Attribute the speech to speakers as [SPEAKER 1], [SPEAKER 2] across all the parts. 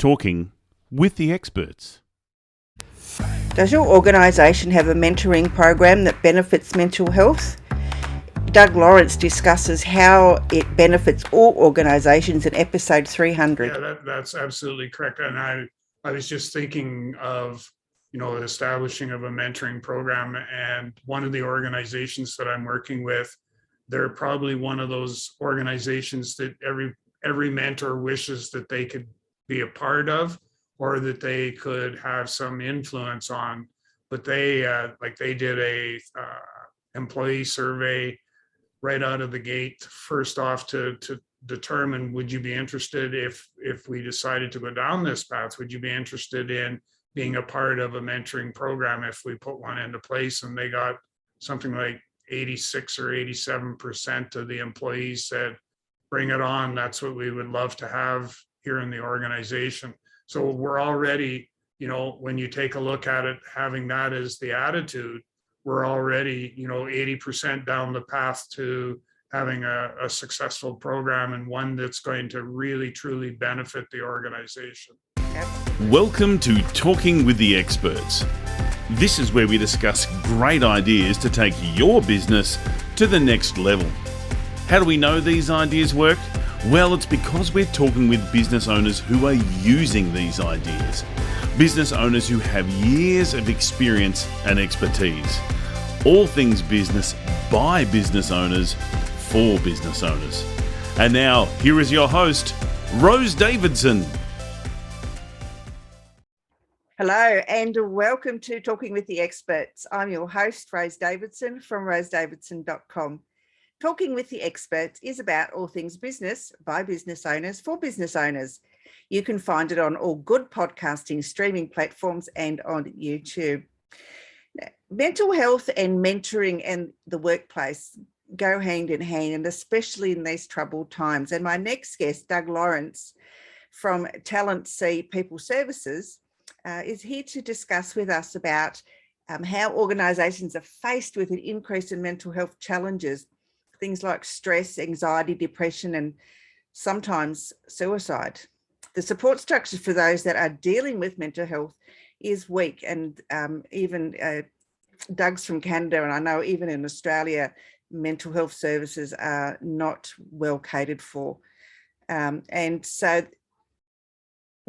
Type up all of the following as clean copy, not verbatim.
[SPEAKER 1] Talking with the experts.
[SPEAKER 2] Does your organisation have a mentoring program that benefits mental health? Doug Lawrence discusses how it benefits all organisations in episode 300.
[SPEAKER 3] Yeah, that's absolutely correct. And I was just thinking of, establishing of a mentoring program. And one of the organizations that I'm working with, they're probably one of those organizations that every mentor wishes that they could be a part of, or that they could have some influence on. But they did a employee survey right out of the gate, first off, to determine, would you be interested if we decided to go down this path? Would you be interested in being a part of a mentoring program if we put one into place? And they got something like 86 or 87% of the employees said, bring it on. That's what we would love to have here in the organization. So we're already, when you take a look at it, having that as the attitude, we're already, 80% down the path to having a successful program, and one that's going to really, truly benefit the organization.
[SPEAKER 1] Welcome to Talking with the Experts. This is where we discuss great ideas to take your business to the next level. How do we know these ideas work? Well, it's because we're talking with business owners who are using these ideas. Business owners who have years of experience and expertise. All things business by business owners for business owners. And now, here is your host, Rose Davidson.
[SPEAKER 2] Hello and welcome to Talking with the Experts. I'm your host, Rose Davidson from rosedavidson.com. Talking with the Experts is about all things business by business owners for business owners. You can find it on all good podcasting streaming platforms and on YouTube. Mental health and mentoring and the workplace go hand in hand, and especially in these troubled times. And my next guest, Doug Lawrence from Talent C People Services, is here to discuss with us about how organisations are faced with an increase in mental health challenges, things like stress, anxiety, depression, and sometimes suicide. The support structure for those that are dealing with mental health is weak, and even Doug's from Canada, and I know even in Australia, mental health services are not well catered for. And so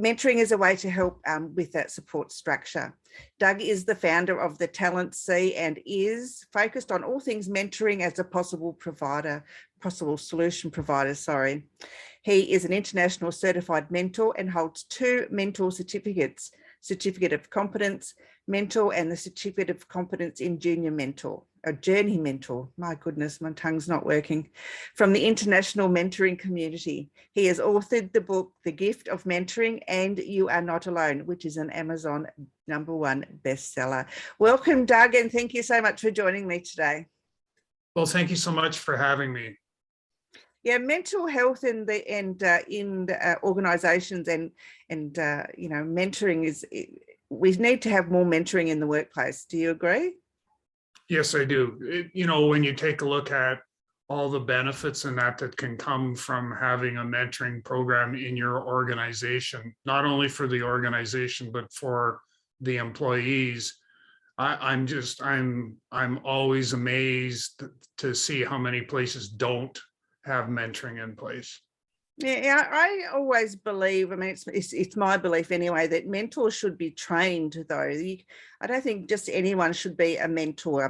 [SPEAKER 2] mentoring is a way to help with that support structure. Doug is the founder of the Talent C and is focused on all things mentoring as a possible solution provider. He is an international certified mentor and holds 2 mentor certificates, Certificate of Competence Mentor and the Certificate of Competence in Junior Mentor, a Journey Mentor. My goodness, my tongue's not working. From the international mentoring community. He has authored the book, The Gift of Mentoring and You Are Not Alone, which is an Amazon #1 bestseller. Welcome, Doug, and thank you so much for joining me today.
[SPEAKER 3] Well, thank you so much for having me.
[SPEAKER 2] Yeah, mental health in organisations and mentoring is. We need to have more mentoring in the workplace. Do you agree?
[SPEAKER 3] Yes, I do. When you take a look at all the benefits and that can come from having a mentoring program in your organization, not only for the organization but for the employees, I'm always amazed to see how many places don't have mentoring in place.
[SPEAKER 2] Yeah, I always believe, it's my belief anyway, that mentors should be trained though. I don't think just anyone should be a mentor.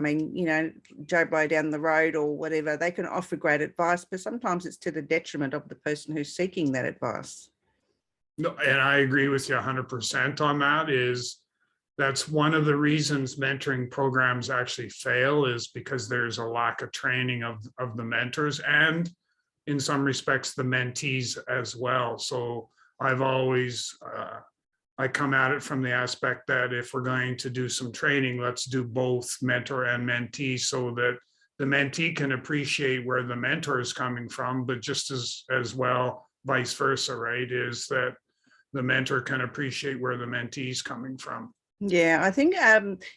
[SPEAKER 2] Joe Blow down the road or whatever, they can offer great advice, but sometimes it's to the detriment of the person who's seeking that advice.
[SPEAKER 3] No, and I agree with you 100% on that. That's one of the reasons mentoring programs actually fail, is because there's a lack of training of the mentors, and in some respects, the mentees as well. So I've always, I come at it from the aspect that if we're going to do some training, let's do both mentor and mentee, so that the mentee can appreciate where the mentor is coming from, but just as well, vice versa, right? Is that the mentor can appreciate where the mentee is coming from.
[SPEAKER 2] Yeah, I think,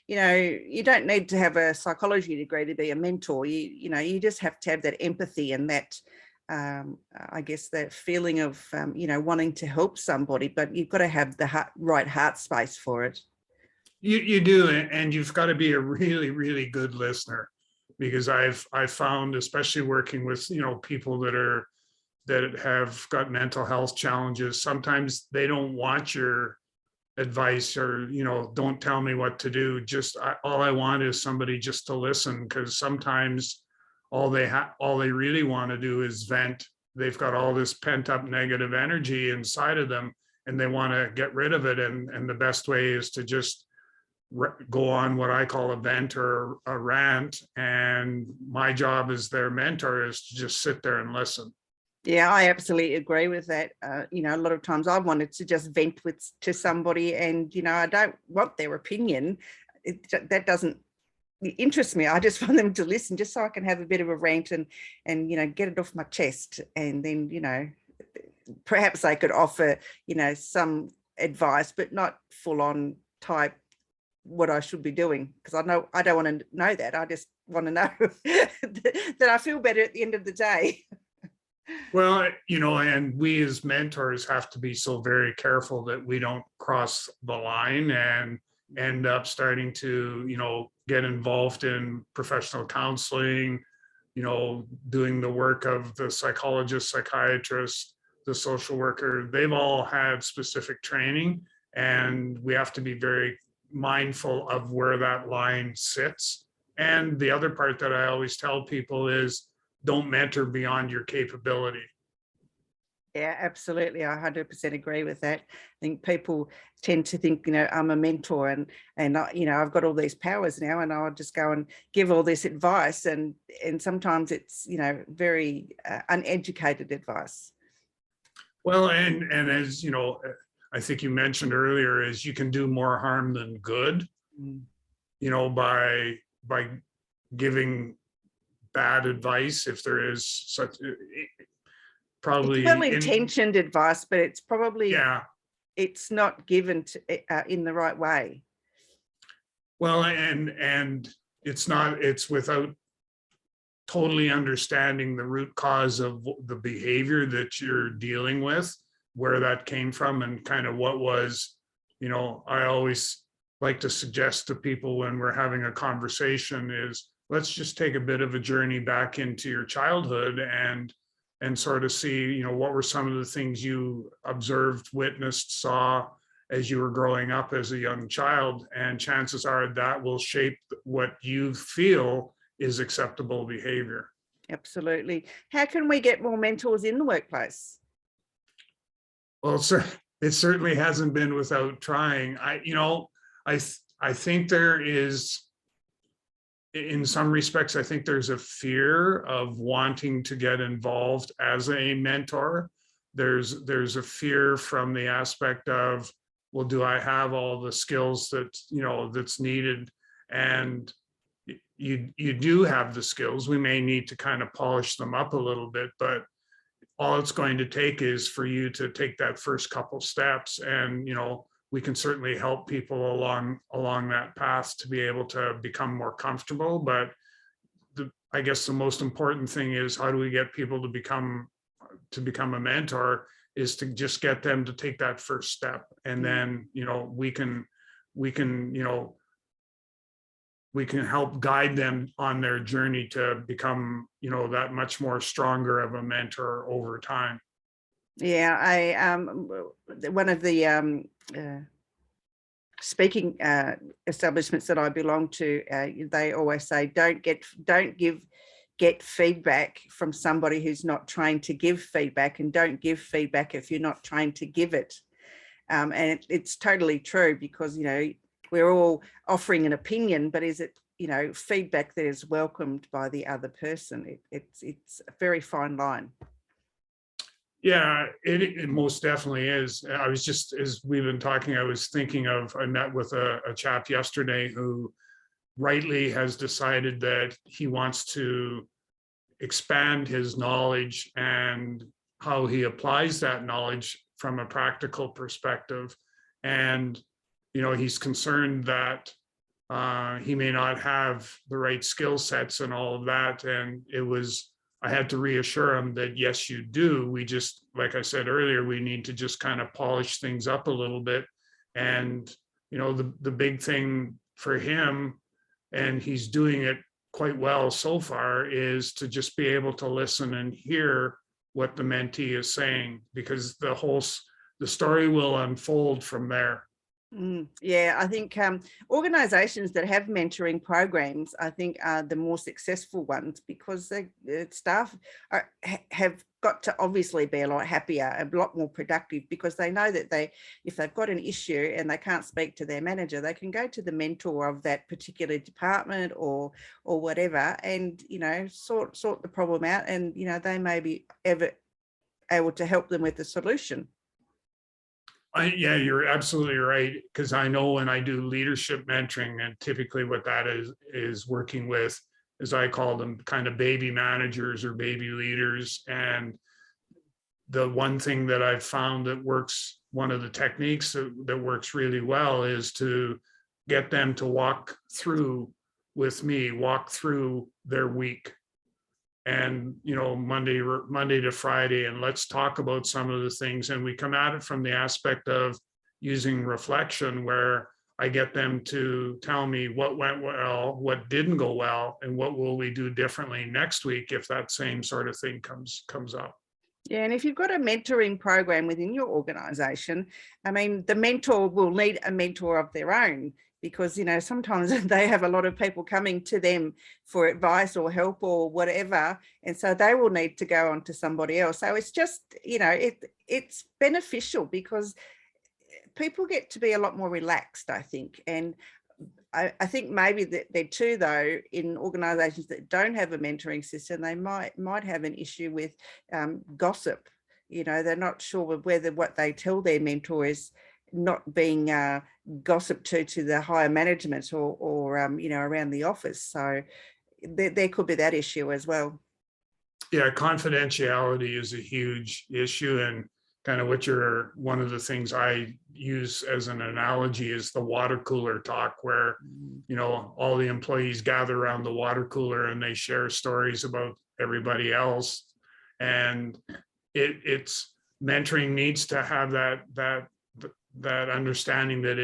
[SPEAKER 2] you don't need to have a psychology degree to be a mentor. You just have to have that empathy and that I guess that feeling of, wanting to help somebody, but you've got to have the right heart space for it.
[SPEAKER 3] You do, and you've got to be a really, really good listener, because I've found, especially working with, people that have got mental health challenges, sometimes they don't want your advice, or don't tell me what to do. All I want is somebody just to listen, because sometimes all they really want to do is vent. They've got all this pent up negative energy inside of them, and they want to get rid of it, and the best way is to just go on what I call a vent or a rant. And my job as their mentor is to just sit there and listen.
[SPEAKER 2] Yeah, I absolutely agree with that. A lot of times I wanted to just vent to somebody, and I don't want their opinion. That doesn't interest me. I just want them to listen, just so I can have a bit of a rant and get it off my chest. And then perhaps they could offer some advice, but not full on type what I should be doing, because I don't want to know that. I just want to know that I feel better at the end of the day.
[SPEAKER 3] Well, and we as mentors have to be so very careful that we don't cross the line and end up starting to, get involved in professional counseling, doing the work of the psychologist, psychiatrist, the social worker. They've all had specific training, and we have to be very mindful of where that line sits. And the other part that I always tell people is, don't mentor beyond your capability.
[SPEAKER 2] Yeah, absolutely. I 100% agree with that. I think people tend to think, I'm a mentor and I've got all these powers now, and I'll just go and give all this advice. And sometimes it's, very uneducated advice.
[SPEAKER 3] Well, and as I think you mentioned earlier, is you can do more harm than good, by giving bad advice, if there is such. Probably
[SPEAKER 2] it's well-intentioned advice, but it's probably it's not given in the right way.
[SPEAKER 3] Well, and it's without totally understanding the root cause of the behavior that you're dealing with, where that came from, and kind of what was. I always like to suggest to people when we're having a conversation is, let's just take a bit of a journey back into your childhood and sort of see, what were some of the things you observed, witnessed, saw as you were growing up as a young child. And chances are that will shape what you feel is acceptable behavior.
[SPEAKER 2] Absolutely. How can we get more mentors in the workplace?
[SPEAKER 3] Well, it certainly hasn't been without trying. I think there is, in some respects, I think there's a fear of wanting to get involved as a mentor. There's a fear from the aspect of, well, do I have all the skills that's needed? And you do have the skills. We may need to kind of polish them up a little bit, but all it's going to take is for you to take that first couple steps, and we can certainly help people along that path to be able to become more comfortable. But I guess the most important thing is, how do we get people to become a mentor, is to just get them to take that first step. And then, we can help guide them on their journey to become, that much more stronger of a mentor over time.
[SPEAKER 2] Yeah, I one of the speaking establishments that I belong to, they always say, don't get feedback from somebody who's not trained to give feedback, and don't give feedback if you're not trained to give it. And it's totally true, because we're all offering an opinion, but is it feedback that is welcomed by the other person? It's a very fine line.
[SPEAKER 3] Yeah, it most definitely is. I was just, as we've been talking, I was thinking of, I met with a chap yesterday who rightly has decided that he wants to expand his knowledge and how he applies that knowledge from a practical perspective. And, he's concerned that he may not have the right skill sets and all of that. And I had to reassure them that, yes, you do. We just, like I said earlier, we need to just kind of polish things up a little bit. And, the big thing for him, and he's doing it quite well so far, is to just be able to listen and hear what the mentee is saying, because the story will unfold from there.
[SPEAKER 2] Yeah, I think organizations that have mentoring programs, I think, are the more successful ones, because the staff have got to obviously be a lot happier, a lot more productive, because they know that if they've got an issue and they can't speak to their manager, they can go to the mentor of that particular department or whatever, and sort the problem out, and they may be able to help them with the solution.
[SPEAKER 3] Yeah, you're absolutely right. Because I know when I do leadership mentoring, and typically what that is working with, as I call them, kind of baby managers or baby leaders. And the one thing that I've found that works, one of the techniques that works really well, is to get them to walk through their week. And Monday to Friday, and let's talk about some of the things. And we come at it from the aspect of using reflection, where I get them to tell me what went well, what didn't go well, and what will we do differently next week if that same sort of thing comes up.
[SPEAKER 2] Yeah, and if you've got a mentoring program within your organization, I mean, the mentor will need a mentor of their own, because sometimes they have a lot of people coming to them for advice or help or whatever, and so they will need to go on to somebody else. So it's just it's beneficial, because people get to be a lot more relaxed, I think. And I think maybe that there too, though, in organizations that don't have a mentoring system, they might have an issue with gossip. They're not sure whether what they tell their mentor is not being gossiped to the higher management or around the office. So there could be that issue as well.
[SPEAKER 3] Yeah, confidentiality is a huge issue, and kind of one of the things I use as an analogy is the water cooler talk, where all the employees gather around the water cooler and they share stories about everybody else. And it's mentoring needs to have that understanding that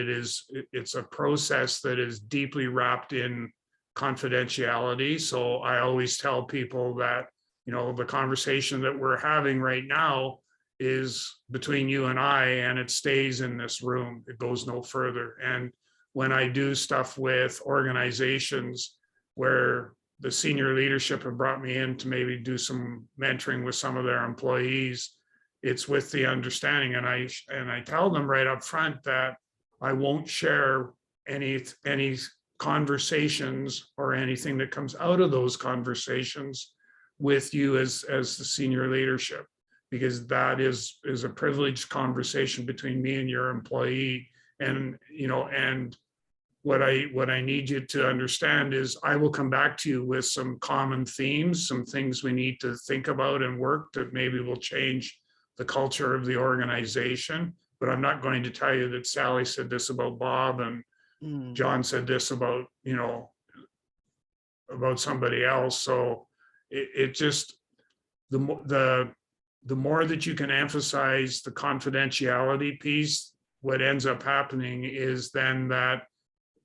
[SPEAKER 3] it's a process that is deeply wrapped in confidentiality. So I always tell people that, the conversation that we're having right now is between you and I, and it stays in this room. It goes no further. And when I do stuff with organizations where the senior leadership have brought me in to maybe do some mentoring with some of their employees, it's with the understanding, and I tell them right up front that I won't share any conversations or anything that comes out of those conversations with you as the senior leadership, because that is a privileged conversation between me and your employee. And and what I need you to understand is I will come back to you with some common themes, some things we need to think about and work that maybe will change the culture of the organization. But I'm not going to tell you that Sally said this about Bob and John said this about somebody else. So it just, the more that you can emphasize the confidentiality piece, what ends up happening is then that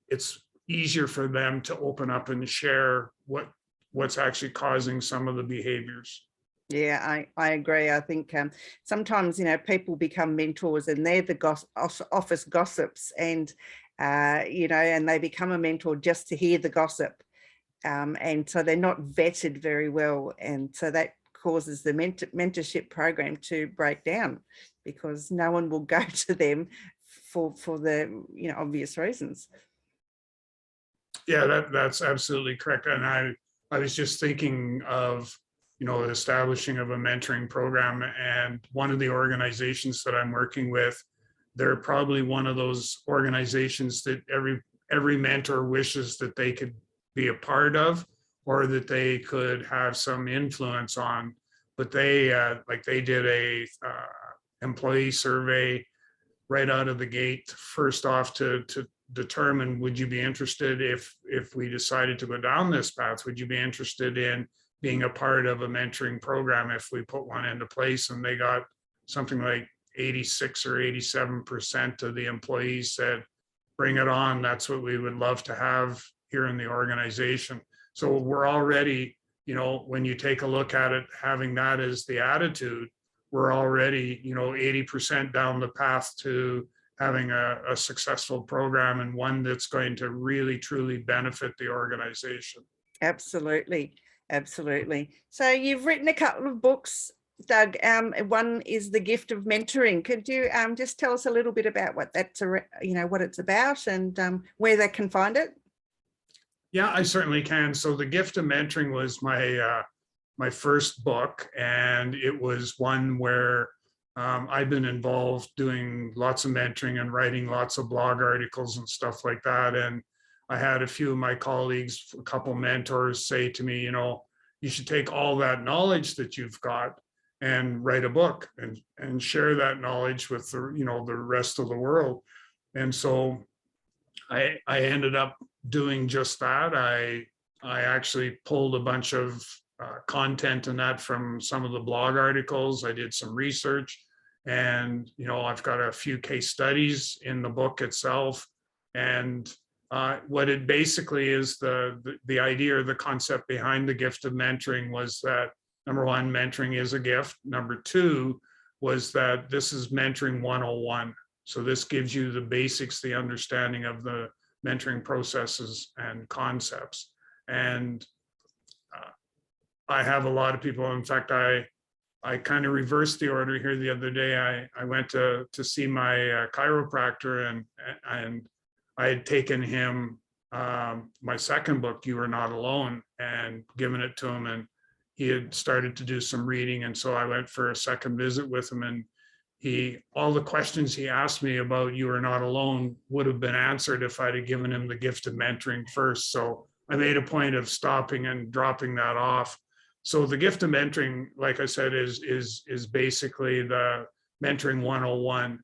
[SPEAKER 3] it's easier for them to open up and share what's actually causing some of the behaviors.
[SPEAKER 2] Yeah, I agree. I think sometimes, people become mentors and they're the office gossips, and, and they become a mentor just to hear the gossip. And so they're not vetted very well. And so that causes the mentorship program to break down, because no one will go to them for the, obvious reasons.
[SPEAKER 3] Yeah, that's absolutely correct. And I was just thinking of, the establishing of a mentoring program, and one of the organizations that I'm working with, they're probably one of those organizations that every mentor wishes that they could be a part of, or that they could have some influence on. But they did a employee survey right out of the gate, first off, to determine, would you be interested if we decided to go down this path? Would you be interested in being a part of a mentoring program if we put one into place. And they got something like 86 or 87% of the employees said, bring it on. That's what we would love to have here in the organization. So we're already, when you take a look at it, having that as the attitude, we're already, 80% down the path to having a successful program, and one that's going to really, truly benefit the organization.
[SPEAKER 2] Absolutely. Absolutely. So you've written a couple of books, Doug. One is The Gift of Mentoring. Could you just tell us a little bit about what that's, what it's about, and where they can find it?
[SPEAKER 3] Yeah, I certainly can. So The Gift of Mentoring was my first book, and it was one where I've been involved doing lots of mentoring and writing lots of blog articles and stuff like that. And I had a few of my colleagues, a couple mentors, say to me, you should take all that knowledge that you've got and write a book and share that knowledge with the rest of the world. And so I ended up doing just that. I actually pulled a bunch of content and that from some of the blog articles. I did some research, and I've got a few case studies in the book itself. And what it basically is, the idea or the concept behind The Gift of Mentoring was that, number one, mentoring is a gift. Number two was that this is mentoring 101. So this gives you the basics, the understanding of the mentoring processes and concepts. And I have a lot of people. In fact, I kind of reversed the order here the other day. I went to see my chiropractor, and I had taken him my second book, You Are Not Alone, and given it to him, and he had started to do some reading. And so I went for a second visit with him, and all the questions he asked me about You Are Not Alone would have been answered if I'd have given him The Gift of Mentoring first. So I made a point of stopping and dropping that off. So The Gift of Mentoring, like I said, is basically the mentoring 101.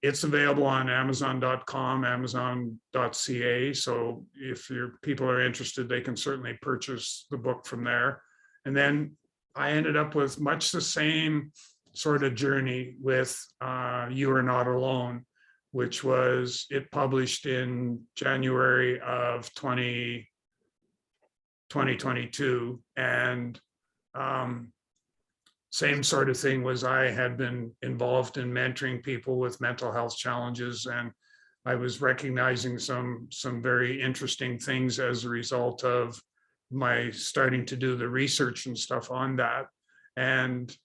[SPEAKER 3] It's available on Amazon.com, Amazon.ca. So if people are interested, they can certainly purchase the book from there. And then I ended up with much the same sort of journey with You Are Not Alone, which was it published in January of 2022. And same sort of thing was I had been involved in mentoring people with mental health challenges, and I was recognizing some very interesting things as a result of my starting to do the research and stuff on that. And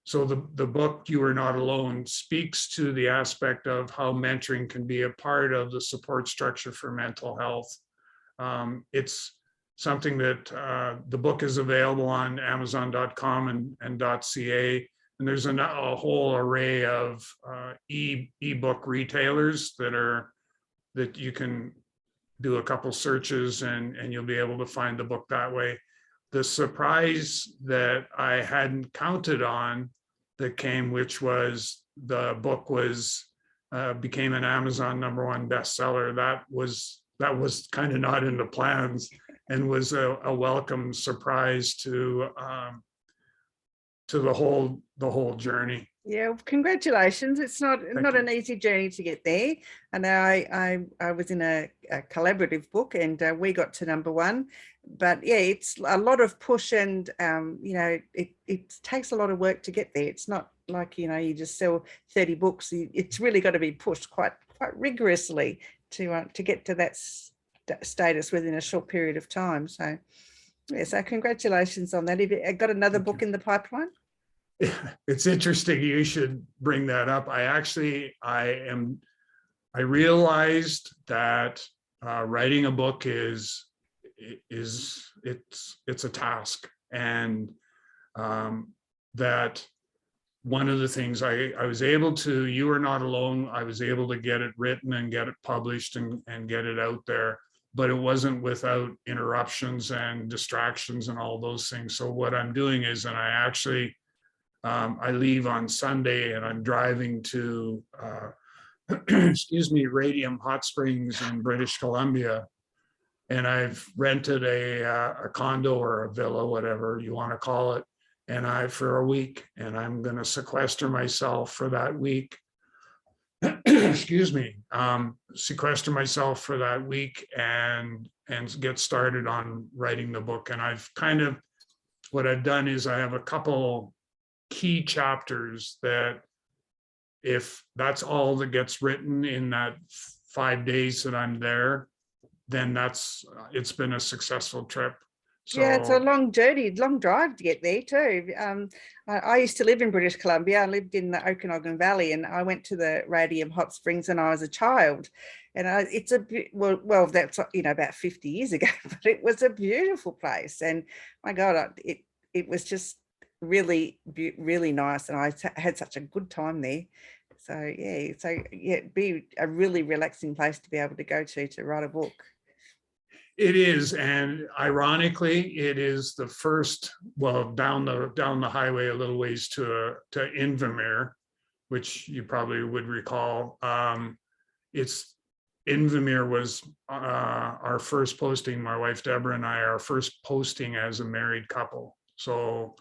[SPEAKER 3] so the book You Are Not Alone speaks to the aspect of how mentoring can be a part of the support structure for mental health. It's something that the book is available on Amazon.com and .ca, and there's a whole array of ebook retailers that you can do a couple searches and you'll be able to find the book that way. The surprise that I hadn't counted on that came, which was the book became an Amazon #1 bestseller. That was kind of not in the plans, and was a welcome surprise to the whole journey.
[SPEAKER 2] Yeah, congratulations. It's not an easy journey to get there. I know I was in a collaborative book, and we got to #1. But yeah, it's a lot of push, and it takes a lot of work to get there. It's not like you just sell 30 books. It's really got to be pushed quite rigorously to get to that status within a short period of time. So yeah, so congratulations on that. Have you got another book in the pipeline?
[SPEAKER 3] It's interesting you should bring that up. I realized that writing a book is a task, and that one of the things I was able to, You Are Not Alone, I was able to get it written and get it published and get it out there, but it wasn't without interruptions and distractions and all those things. So what I'm doing is, and I actually I leave on Sunday, and I'm driving to, Radium Hot Springs in British Columbia and I've rented a condo or a villa, whatever you want to call it, and for a week, and I'm going to sequester myself for that week. Excuse me, sequester myself for that week and get started on writing the book. And what I've done is I have a couple key chapters that if that's all that gets written in that 5 days that I'm there, then it's been a successful trip. So,
[SPEAKER 2] yeah, it's a long journey, long drive to get there too. I used to live in British Columbia. I lived in the Okanagan Valley, and I went to the Radium Hot Springs when I was a child. And it's well, that's about 50 years ago, but it was a beautiful place. And my God, it was just really, really nice, and I had such a good time there. So yeah, it'd be a really relaxing place to be able to go to write a book.
[SPEAKER 3] it is, and ironically, it is the first, well, down the highway a little ways to Invermere, which you probably would recall. Invermere was our first posting, my wife Deborah and I, our first posting as a married couple. So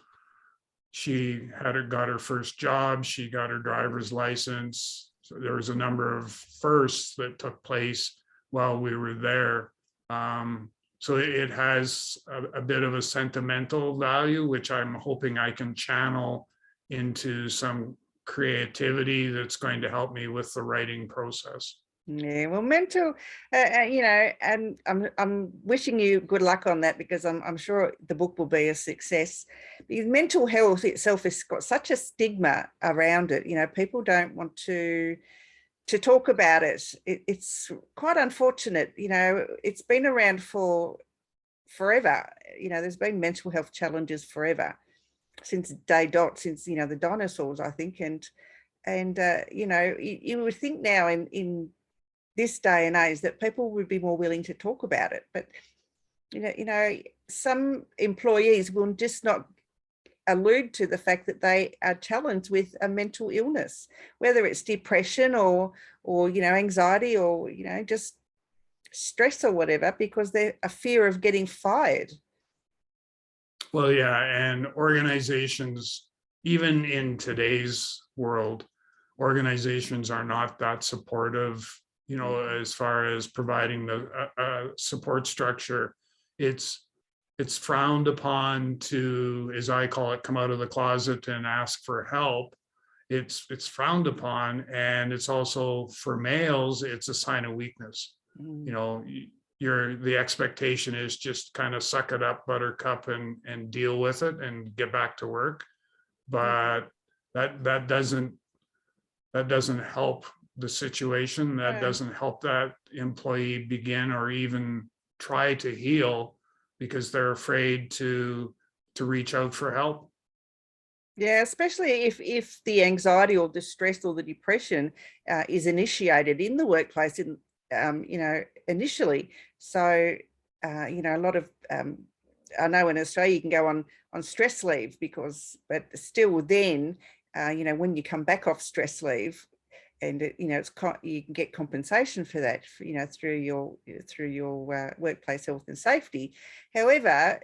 [SPEAKER 3] she got her first job, she got her driver's license. So there was a number of firsts that took place while we were there. So it has a bit of a sentimental value, which I'm hoping I can channel into some creativity that's going to help me with the writing process.
[SPEAKER 2] Yeah, well, mental, and I'm wishing you good luck on that, because I'm sure the book will be a success. Because mental health itself has got such a stigma around it. People don't want to talk about it. It's quite unfortunate. It's been around for forever. There's been mental health challenges forever, since day dot, since the dinosaurs, I think. And you would think now in this day and age that people would be more willing to talk about it, but some employees will just not allude to the fact that they are challenged with a mental illness, whether it's depression or anxiety, or just stress or whatever, because they're a fear of getting fired.
[SPEAKER 3] Well, yeah, and organizations, even in today's world, organizations are not that supportive, as far as providing the support structure. It's frowned upon to, as I call it, come out of the closet and ask for help. It's frowned upon, and it's also, for males, it's a sign of weakness. The expectation is just kind of suck it up, buttercup, and deal with it and get back to work. But that doesn't help the situation. That doesn't help that employee begin or even try to heal, because they're afraid to reach out for help.
[SPEAKER 2] Yeah, especially if the anxiety or the stress or the depression is initiated in the workplace, initially. So, a lot of, I know in Australia you can go on stress leave, but still then, when you come back off stress leave, and you can get compensation for that, through your workplace health and safety. However,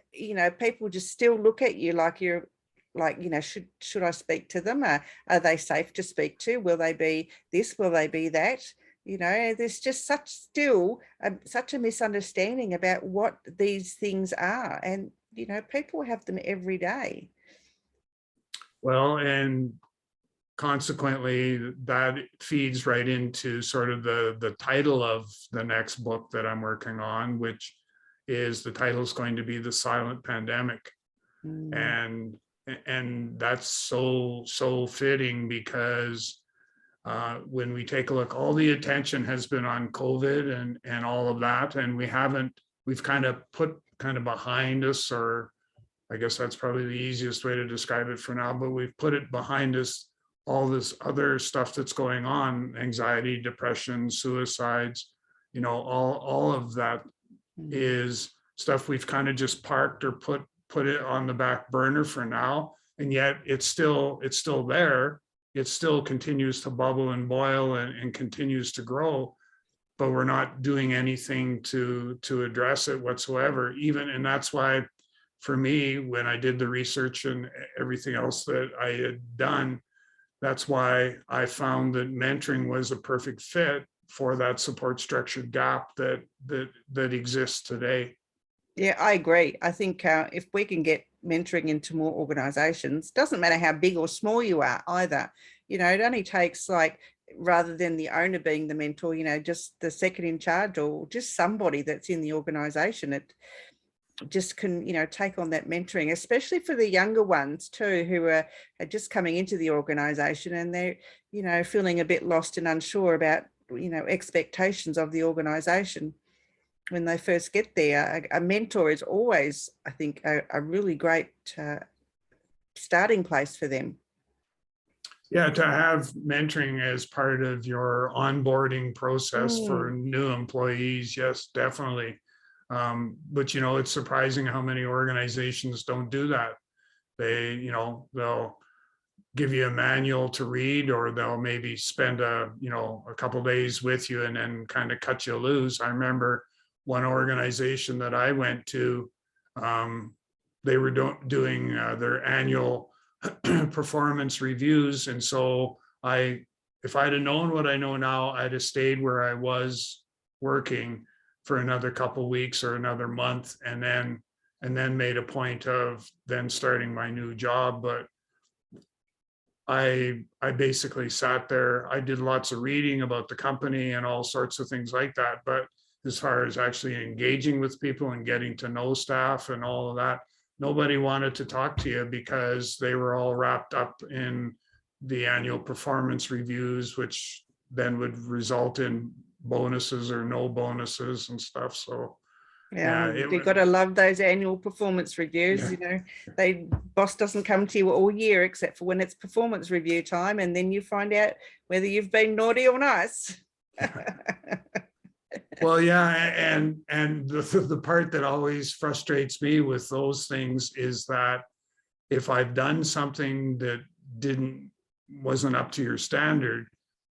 [SPEAKER 2] people just still look at you like you're should I speak to them? Are they safe to speak to? Will they be this? Will they be that? There's just such a misunderstanding about what these things are, and people have them every day.
[SPEAKER 3] Well, and consequently, that feeds right into sort of the title of the next book that I'm working on, which is, the title is going to be The Silent Pandemic. And that's so fitting, because when we take a look, all the attention has been on COVID and all of that, and we've kind of put behind us, or I guess that's probably the easiest way to describe it for now, but we've put it behind us, all this other stuff that's going on, anxiety, depression, suicides, all of that is stuff we've kind of just parked or put it on the back burner for now. And yet it's still there. It still continues to bubble and boil and continues to grow. but we're not doing anything to address it whatsoever. And that's why, for me, when I did the research and everything else that I had done, that's why I found that mentoring was a perfect fit for that support structure gap that exists today.
[SPEAKER 2] Yeah, I agree. I think if we can get mentoring into more organizations, doesn't matter how big or small you are either, it only takes, like, rather than the owner being the mentor, just the second in charge or just somebody that's in the organization. It just can, take on that mentoring, especially for the younger ones too, who are just coming into the organization and they're, feeling a bit lost and unsure about, expectations of the organization. When they first get there, a mentor is always, I think, a really great starting place for them.
[SPEAKER 3] Yeah, to have mentoring as part of your onboarding process for new employees, yes, definitely. But it's surprising how many organizations don't do that. They'll give you a manual to read, or they'll maybe spend a couple days with you and then kind of cut you loose. I remember one organization that I went to, they were doing their annual performance reviews. And so if I'd have known what I know now, I'd have stayed where I was working for another couple of weeks or another month, and then made a point of then starting my new job. But I basically sat there. I did lots of reading about the company and all sorts of things like that. But as far as actually engaging with people and getting to know staff and all of that, nobody wanted to talk to you because they were all wrapped up in the annual performance reviews, which then would result in bonuses or no bonuses and stuff. So
[SPEAKER 2] yeah, you've got to love those annual performance reviews. Boss doesn't come to you all year except for when it's performance review time, and then you find out whether you've been naughty or nice.
[SPEAKER 3] Well, yeah, and the part that always frustrates me with those things is that if I've done something that wasn't up to your standard,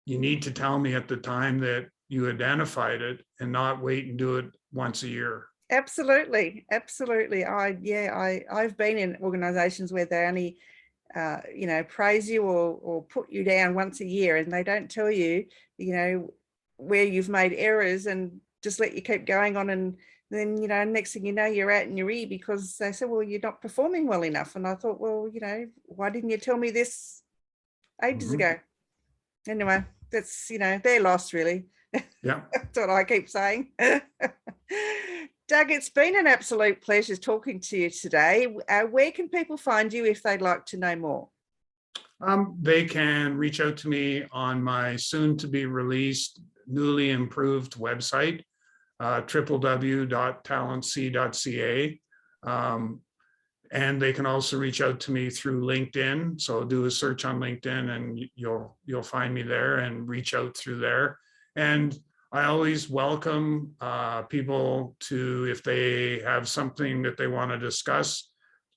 [SPEAKER 3] you need to tell me at the time that you identified it and not wait and do it once a year.
[SPEAKER 2] Absolutely. I've been in organizations where they only praise you or put you down once a year, and they don't tell you, where you've made errors, and just let you keep going on. And then, next thing you know, you're out in your ear because they said, well, you're not performing well enough. And I thought, well, why didn't you tell me this ages ago? Anyway, that's, their loss, really.
[SPEAKER 3] Yeah.
[SPEAKER 2] That's what I keep saying. Doug, it's been an absolute pleasure talking to you today. Where can people find you if they'd like to know more?
[SPEAKER 3] They can reach out to me on my soon to be released, newly improved website, www.talentc.ca. And they can also reach out to me through LinkedIn. So do a search on LinkedIn and you'll find me there, and reach out through there. And I always welcome people to, if they have something that they want to discuss,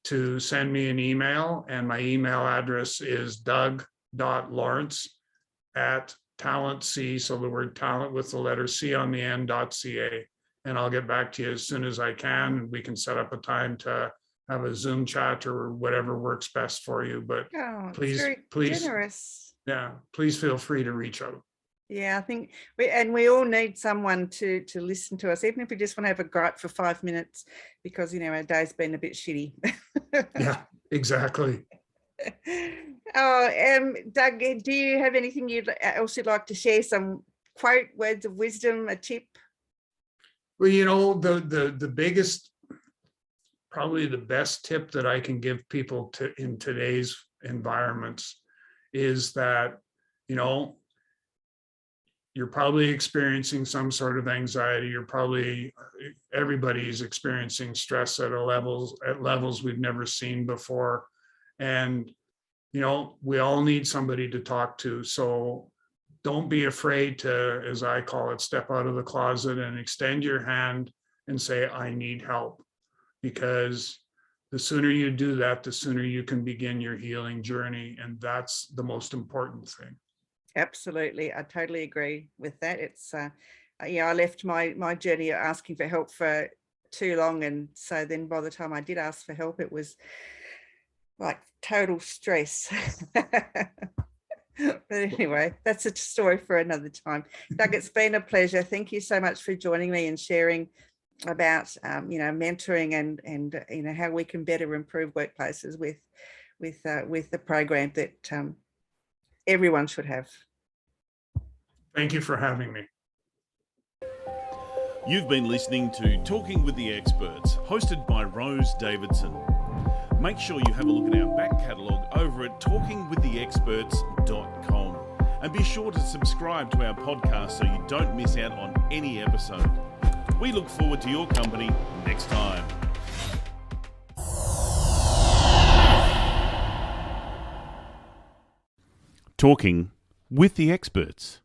[SPEAKER 3] to send me an email. And my email address is doug.lawrence@talentc, so the word talent with the letter C on the end, .ca. And I'll get back to you as soon as I can. We can set up a time to have a Zoom chat or whatever works best for you. But please,
[SPEAKER 2] generous.
[SPEAKER 3] Yeah, please feel free to reach out.
[SPEAKER 2] Yeah, I think we all need someone to listen to us, even if we just want to have a gripe for 5 minutes, because our day's been a bit shitty.
[SPEAKER 3] Yeah, exactly.
[SPEAKER 2] Doug, do you have anything else you'd like to share? Some quote, words of wisdom, a tip?
[SPEAKER 3] Well, the biggest, probably the best tip that I can give people in today's environments is that, you're probably experiencing some sort of anxiety. Everybody's experiencing stress at levels we've never seen before. And, we all need somebody to talk to. So don't be afraid to, as I call it, step out of the closet and extend your hand and say, I need help. Because the sooner you do that, the sooner you can begin your healing journey. And that's the most important thing.
[SPEAKER 2] Absolutely. I totally agree with that. It's I left my journey asking for help for too long. And so then by the time I did ask for help, it was like total stress. But anyway, that's a story for another time. Doug, it's been a pleasure. Thank you so much for joining me and sharing about mentoring and how we can better improve workplaces with the program that everyone should have.
[SPEAKER 3] Thank you for having me.
[SPEAKER 1] You've been listening to Talking with the Experts, hosted by Rose Davidson. Make sure you have a look at our back catalogue over at talkingwiththeexperts.com, and be sure to subscribe to our podcast so you don't miss out on any episode. We look forward to your company next time. Talking with the Experts.